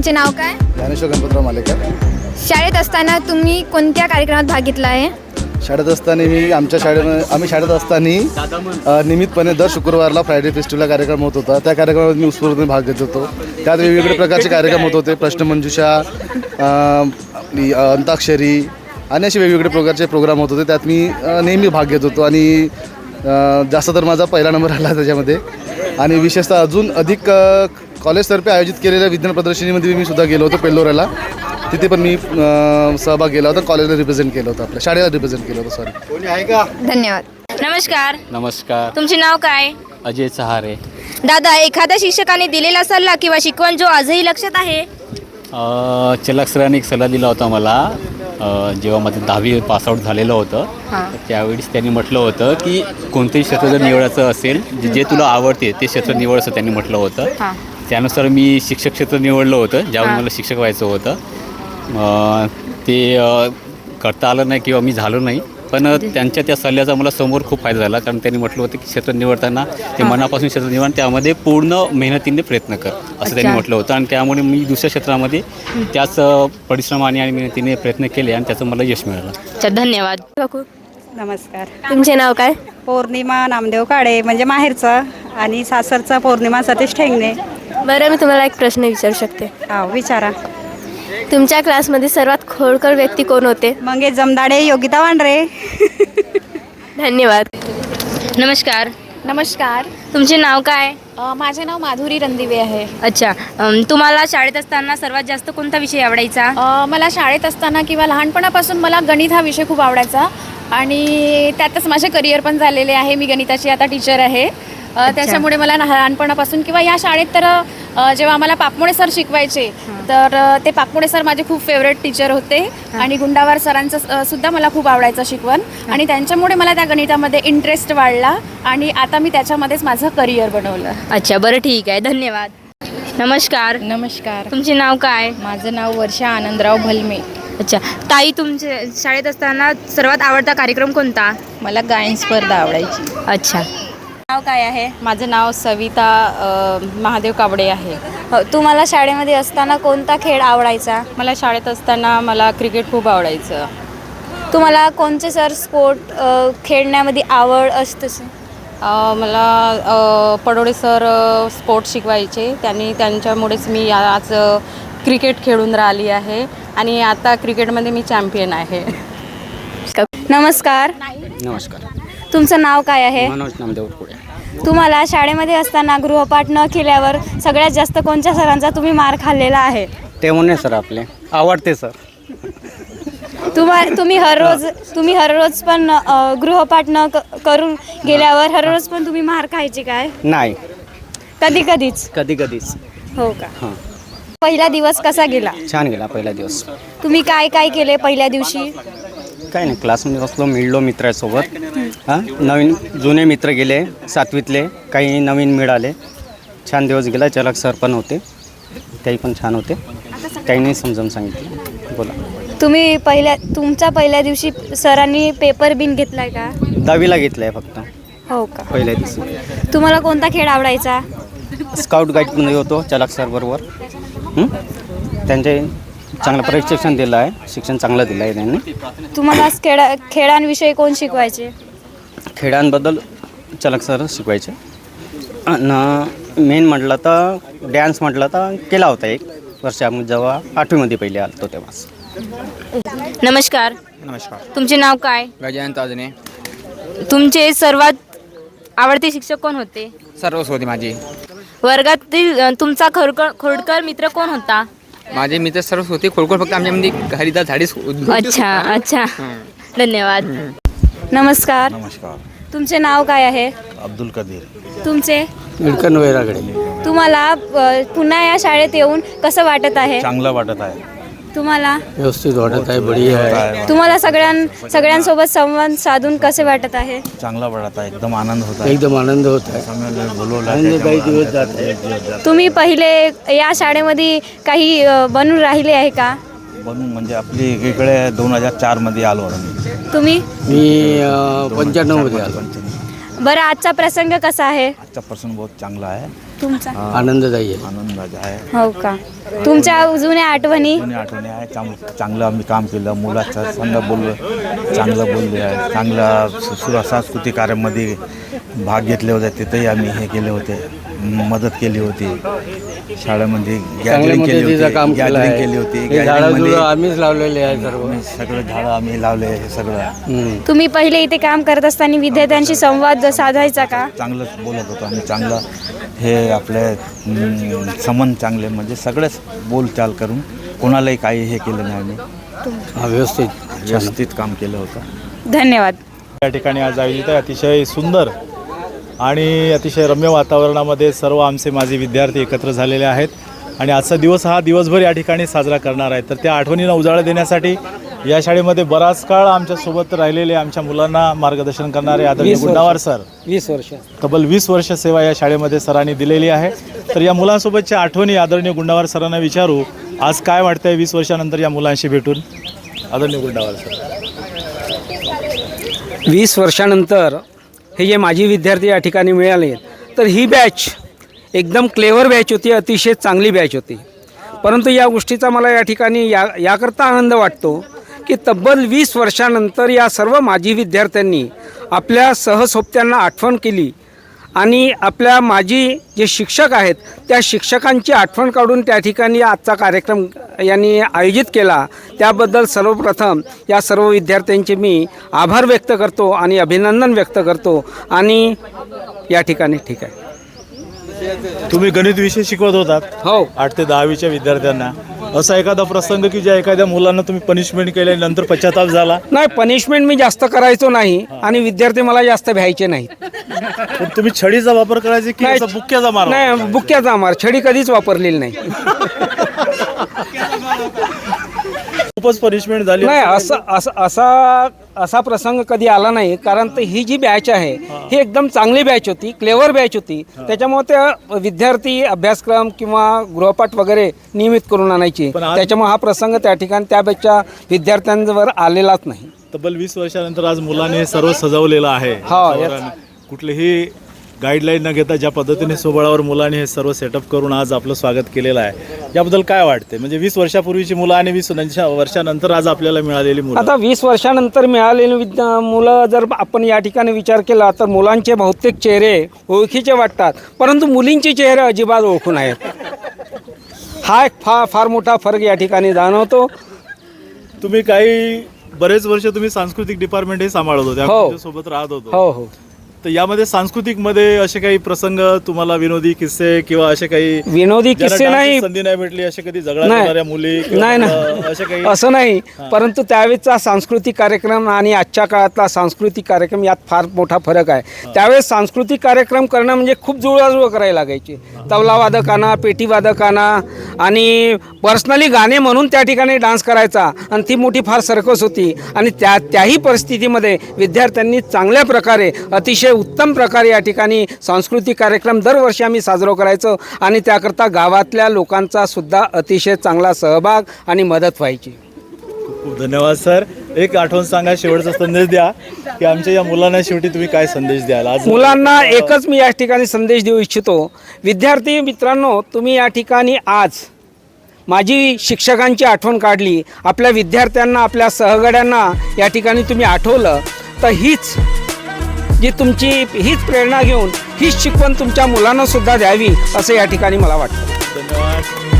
तुमचे नाव काय? ज्ञानेश्वर गणपतराव मालेकर. शाळेत असताना तुम्ही कोणत्या कार्यक्रमात भाग घेतला आहे? शाळेत असताना आम्ही शाळेत असताना नियमितपणे दर शुक्रवारला फ्रायडे फेस्टिवलला कार्यक्रम होत होता. त्या कार्यक्रमात मी उत्स्फूर्तपणे भाग घेत होतो. त्यात वेगवेगळे प्रकारचे कार्यक्रम होत होते. प्रश्नमंजुषा, अंताक्षरी आणि असे वेगवेगळे प्रकारचे प्रोग्राम होत होते. त्यात मी नेहमी भाग घेत होतो आणि जास्त तर माझा पहिला नंबर आला त्याच्यामध्ये. आणि विशेषतः अजून अधिक कॉलेजतर्फे आयोजित केलेल्या विज्ञान प्रदर्शनीमध्ये मी सुद्धा गेलो होतो पेल्लोऱ्याला. तिथे पण मी सहभाग केला होता. कॉलेजला रिप्रेझेंट केलं होतं, आपल्या शाळेला रिप्रेझेंट केलं होतं. सॉरी. कोणी आहे का? धन्यवाद. नमस्कार. नमस्कार. तुमचे नाव काय? अजय सहारे. दादा, एखाद्या शिक्षकाने दिलेला सल्ला किंवा शिकवण जो आजही लक्षात आहे? चलाक सरांनी एक सल्ला दिला होता मला जेव्हा माझं 10वी पासआउट झालेलं होतं. त्यावेळेस त्यांनी म्हटलं होतं की कोणतेही क्षेत्र जर निवडायचं असेल, जे तुला आवडते ते क्षेत्र निवड असं त्यांनी म्हटलं होतं. त्यानुसार मी शिक्षक क्षेत्र निवडलं होतं, ज्यावेळी मला शिक्षक व्हायचं होतं. ते करता आलं नाही किंवा मी झालो नाही, पण त्यांच्या त्या सल्ल्याचा मला समोर खूप फायदा झाला. कारण त्यांनी म्हटलं होतं की क्षेत्र निवडताना ते मनापासून क्षेत्र निवड, त्यामध्ये पूर्ण मेहनतीने प्रयत्न कर असं त्यांनी म्हटलं होतं. आणि त्यामुळे मी दुसऱ्या क्षेत्रामध्ये त्याच परिश्रमाने आणि मेहनतीने प्रयत्न केले आणि त्याचं मला यश मिळालं. धन्यवाद. नमस्कार. तुमचे नाव काय? पौर्णिमा नामदेव काळे, म्हणजे माहेरचा, आणि सासरचा पौर्णिमा सतीश ठेंगणे. बरं, मी तुम्हाला एक प्रश्न विचारू शकते? हा, विचारा. तुमच्या क्लासमध्ये सर्वात खोडकर व्यक्ती कोण होते? मंगेश जमदाडे, योगिता वांड्रे. धन्यवाद. नमस्कार. नमस्कार. तुमचे नाव काय? माझे नाव माधुरी रणदिवे आहे. अच्छा. तुम्हाला शाळेत असताना सर्वात जास्त कोणता विषय आवडायचा? मला शाळेत असताना किंवा लहानपणापासून मला गणित हा विषय खूप आवडायचा आणि त्यातच माझे करिअर पण झालेले आहे. मी गणिताची आता टीचर आहे. त्याच्यामुळे मला लहानपणापासून किंवा या शाळेत तर जेव्हा आम्हाला पापमोडे सर शिकवायचे तर ते पापमोडे सर माझे खूप फेवरेट टीचर होते. आणि गुंडावार सरांचं सुद्धा मला खूप आवडायचं शिकवण. आणि त्यांच्यामुळे मला त्या गणितामध्ये इंटरेस्ट वाढला आणि आता मी त्याच्यामध्येच माझं करिअर बनवलं. अच्छा, बरं, ठीक आहे. धन्यवाद. नमस्कार. नमस्कार. तुमचे नाव काय? माझं नाव वर्षा आनंदराव भलमे. अच्छा. ताई, तुमच्या शाळेत असताना सर्वात आवडता कार्यक्रम कोणता? मला गायन स्पर्धा आवडायची. अच्छा. नाव काय आहे? माझं नाव सविता महादेव कावडे आहे. तुम्हाला शाळेमध्ये असताना कोणता खेळ आवडायचा? मला शाळेत असताना मला क्रिकेट खूप आवडायचं. तुम्हाला कोणते सर स्पोर्ट खेळण्यामध्ये आवड असते? मला पडोळे सर स्पोर्ट्स शिकवायचे. त्यांच्यामुळेच मी आज क्रिकेट खेळून राहिली आहे आणि आता क्रिकेटमध्ये मी चॅम्पियन आहे. नमस्कार. नमस्कार. तुमचं नाव काय आहे? मनोज नामदेव पुढे. तुम्हाला शाळेमध्ये असताना गृहपाठ न केल्यावर सगळ्यात जास्त कोणत्या सरांचा तुम्ही मार खाल्लेला आहे? तेमुने सर आपले आवडते सर. तुम्ही हररोज पण गृहपाठ न करून गेल्यावर हररोज पण तुम्ही मार खायचे काय? नाही, कधीच. हो का? हां. पहिला दिवस कसा गेला? छान गेला पहिला दिवस. तुम्ही काय केले पहिल्या दिवशी? काय नाही, क्लासमध्ये बसलो, मिळलो मित्रासोबत. नवीन जुने मित्र गेले 7वीतले, काही नवीन मिळाले. छान दिवस गेला. चलक सर पण होते, काही पण छान होते. काही समजावून सांगितलं. बोला. तुमच्या पहिल्या दिवशी सरांनी पेपर बिन घेतलाय का? 10वीला घेतलं आहे फक्त. हो का? पहिल्या दिवशी. तुम्हाला कोणता खेळ आवडायचा? स्काउट गाईडमध्ये होतो चलाक सर बरोबर. त्यांचे चांगलं प्रशिक्षण दिलं आहे, शिक्षण चांगलं दिलं आहे त्यांनी. तुम्हाला खेळांविषयी कोण शिकवायचे? खेळांबद्दल चलाक सर शिकवायचे. आणि मेन म्हटलं तर डॅन्स म्हटलं तर केला होता 1 वर्ष आम्ही जेव्हा 8वीमध्ये पहिले आलो तेव्हा. नमस्कार. नमस्कार. तुमचे नाव काय? गजानन ताजने. तुमचे सर्वात आवडते शिक्षक कोण होते? सर्वच होती माझी. वर्गातील तुमचा खोडकर मित्र कोण होता? माझे मित्र सर्वच होते. खोडखोड फक्त आमच्यामध्ये हरिदा झाडीच. अच्छा. धन्यवाद. नमस्कार. नमस्कार. तुमचे नाव काय आहे? अब्दुल कदीर. तुमचे? इडकन वैरागडे. तुम्हाला पुन्हा या शाळेत येऊन कसं वाटत आहे? चांगलं वाटत आहे. तुम्हाला? व्यवस्थित वाटत आहे, बढिया आहे. तुम्हाला सगळ्यांसोबत संवाद साधून कसे वाटत आहे? चांगला वाटत आहे. एकदम आनंद होत आहे. एकदम आनंद होत आहे. काही दिवस जाते. तुम्ही पहिले या शाळेमध्ये काही बनून राहिले आहे का? बनून म्हणजे आपली एकीकडे 2004 मध्ये आलो आम्ही. तुम्ही? मी 95 मध्ये आलो. बरं, आजचा प्रसंग कसा आहे आजचा प्रसंग बहुत चांगला आहे, तुमचा? आनंददायी आहे. आनंदाचा आहे. हो का? तुमच्या जुन्या आठवणी? जुनी आठवणी आहे. चांगलं आम्ही काम केलं, मुलाच्या संग बोललो, चांगलं बोलले आहे, चांगला सांस्कृतिक कार्यामध्ये भाग घेतले होते. तिथेही आम्ही हे केले होते, मदत केली होती. शाळेमध्ये गॅदरिंग केली होती, गॅदरिंग केली होती. गॅदरिंगमध्ये आम्हीच लावलेले आहे सर्व. सगळं झाडं आम्ही लावले, हे सगळं तुम्ही पहिले इथे काम करत असताना विद्यार्थ्यांशी संवाद साधायचा का? चांगलंच बोलत होतो आम्ही. चांगलं हे आपले संबंध चांगले, म्हणजे सगळेच बोलचाल करून कोणालाही काही हे केलं नाही. आम्ही व्यवस्थित काम केलं होतं. धन्यवाद. या ठिकाणी आज आयोजित आहे. अतिशय सुंदर आणि अतिशय रम्य वातावरणामध्ये सर्व आमचे माजी विद्यार्थी एकत्र झालेले आहेत आणि आजचा दिवस हा दिवसभर या ठिकाणी साजरा करणार आहे. तर त्या आठवणींना उजाळा देण्यासाठी या शाळेमध्ये बराच काळ आमच्यासोबत राहिलेले, आमच्या मुलांना मार्गदर्शन करणारे आदरणीय गुंडावार सर, 20 वर्ष तब्बल 20 वर्ष सेवा या शाळेमध्ये सरांनी दिलेली आहे. तर या मुलांसोबतच्या आठवणी आदरणीय गुंडावार सरांना विचारू, आज काय वाटतंय 20 वर्षानंतर या मुलांशी भेटून? आदरणीय गुंडावार सर. 20 वर्षानंतर हे जे माजी विद्यार्थी या ठिकाणी मिळाले, तर ही बॅच एकदम क्लेवर बॅच होती, अतिशय चांगली बॅच होती. परंतु या गोष्टीचा मला या ठिकाणी याकरता आनंद वाटतो की तब्बल 20 वर्षानंतर या सर्व माजी विद्यार्थ्यांनी आपल्या सहसोबत्यांना आठवण केली आणि आपल्या माजी जे शिक्षक आहेत त्या शिक्षकांची आठवण काढून त्या ठिकाणी आजचा कार्यक्रम यांनी आयोजित केला. त्याबद्दल सर्वप्रथम या सर्व विद्यार्थ्यांचे मी आभार व्यक्त करतो आणि अभिनंदन व्यक्त करतो. आणि या ठिकाणी ठीक आहे. तुम्ही गणित विषय शिकवत होतात हो. 8 ते 10वीच्या विद्यार्थ्यांना. असा एखादा प्रसंग की ज्या एखाद्या मुलांना तुम्ही पनिशमेंट केल्यानंतर पश्चाताप झाला? नाही, पनिशमेंट मी जास्त करायचो नाही आणि विद्यार्थी मला जास्त भ्यायचे नाहीत. पण तुम्ही छडीचा वापर करायचे की असा बुक्क्याचा मार? नाही, बुक्क्याचा मार, छडी कधीच वापरलेली नाही. खूपच पनिशमेंट झाली? नाही, असा प्रसंग कधी आला नाही. कारण ही जी बॅच आहे ही एकदम चांगली बॅच होती, क्लेवर बॅच होती. त्याच्यामुळे त्या विद्यार्थी अभ्यासक्रम किंवा गृहपाठ वगैरे नियमित करून आणायची. त्याच्यामुळे हा प्रसंग त्या ठिकाणी त्या बॅचच्या विद्यार्थ्यांवर आलेलाच नाही. तब्बल 20 वर्षानंतर आज मुलांनी हे सर्व सजवलेलं आहे. कुठलीही गाईडलाईन न घेता ज्या पद्धतीने सोबळावर मुलांनी हे सर्व सेटअप करून आज आपलं स्वागत केलेलं आहे, याबद्दल काय वाटते? म्हणजे 20 वर्षापूर्वीची मुलं आणि 20 वर्षानंतर आज आपल्याला मिळालेली मुलं. आता 20 वर्षानंतर मिळालेली मुलं जर आपण या ठिकाणी विचार केला तर मुलांचे बहुतेक चेहरे ओळखीचे वाटतात, परंतु मुलींचे चेहरे अजिबात ओळखून आहेत. हा एक फार मोठा फरक या ठिकाणी जाणवतो. तुम्ही बरेच वर्ष तुम्ही सांस्कृतिक डिपार्टमेंट हे सांभाळत होते, हो. सोबत राहत होतो. हो हो. तर यामध्ये सांस्कृतिकमध्ये असे काही प्रसंग तुम्हाला, विनोदी किस्से किंवा असे काही विनोदी किस्से नाही, संधी नाही भेटली, असे कधी झगडा करणाऱ्या मुली नाही असे काही? असं नाही, परंतु त्यावेळेसचा सांस्कृतिक कार्यक्रम आणि आजच्या काळातला सांस्कृतिक कार्यक्रम यात फार मोठा फरक आहे. त्यावेळेस सांस्कृतिक कार्यक्रम करणं म्हणजे खूप जुळवाजुळव करायला लागायची. तबला वादकांना, पेटी वादकांना आणि पर्सनली गाणे म्हणून त्या ठिकाणी डान्स करायचा आणि ती मोठी फार सर्कस होती. आणि त्याही परिस्थितीमध्ये विद्यार्थ्यांनी चांगल्या प्रकारे, अतिशय उत्तम प्रकारे या ठिकाणी सांस्कृतिक कार्यक्रम दरवर्षी आम्ही साजरा करायचो आणि त्याकरता गावातल्या लोकांचा सुद्धा अतिशय चांगला सहभाग आणि मदत व्हायची. खूप खूप धन्यवाद सर. एक आठवण सांगा, शेवटचा संदेश द्या की आमच्या या मुलांना शेवटी तुम्ही काय संदेश द्याल? आज मुलांना एकच मी या ठिकाणी संदेश देऊ इच्छितो. विद्यार्थी मित्रांनो, तुम्ही या ठिकाणी आज माझी शिक्षकांची आठवण काढली, आपल्या विद्यार्थ्यांना, आपल्या सहगड्यांना या ठिकाणी तुम्ही आठवलं, तर हीच प्रेरणा घेऊन हीच शिकवण तुमच्या मुलांना सुद्धा द्यावी असं या ठिकाणी मला वाटतं. धन्यवाद.